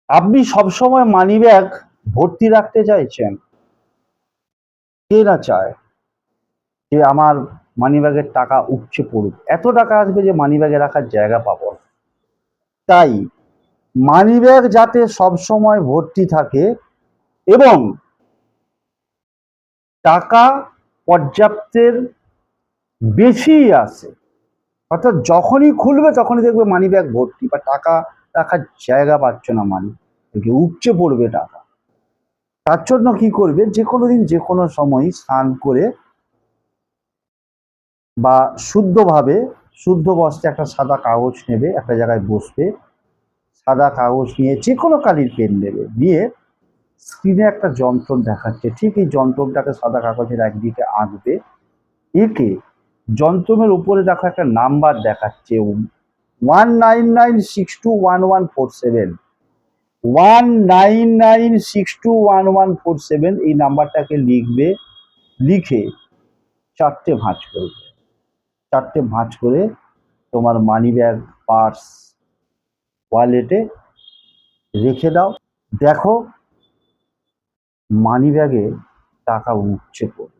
আপনি সবসময় money bag ভর্তি রাখতে চাইছেন? কে না চায় যে আমার মানি ব্যাগের টাকা উপচে পড়ুক, এত টাকা আসবে যে মানি ব্যাগে রাখার জায়গা পাবো না। তাই মানি ব্যাগ যাতে সবসময় ভর্তি থাকে এবং টাকা পর্যাপ্তের বেশি আসে, অর্থাৎ যখনই খুলবে তখনই দেখবে মানি ব্যাগ ভর্তি বা টাকা রাখার জায়গা পাচ্ছ না, মানি ব্যাগে উপচে পড়বে টাকা। তার জন্য কি করবে, যে কোনো দিন যে কোনো সময় স্নান করে বা শুদ্ধভাবে শুদ্ধ বস্ত্রে একটা সাদা কাগজ নেবে, একটা জায়গায় বসবে, সাদা কাগজ নিয়ে যে কোনো কালির পেন নেবে, নিয়ে স্ক্রিনে একটা যন্ত্র দেখাচ্ছে, ঠিক এই যন্ত্রটাকে সাদা কাগজের একদিকে আঁকবে, এঁকে যন্ত্রের উপরে দেখো একটা নাম্বার দেখাচ্ছে 1996211147, 1996211147, এই নাম্বারটাকে লিখবে, লিখে চারটে ভাঁজ করবে, চারটে ভাঁজ করে তোমার মানি ব্যাগ, পার্স, ওয়ালেটে রেখে দাও। দেখো মানি ব্যাগে টাকা উপচে পড়বে।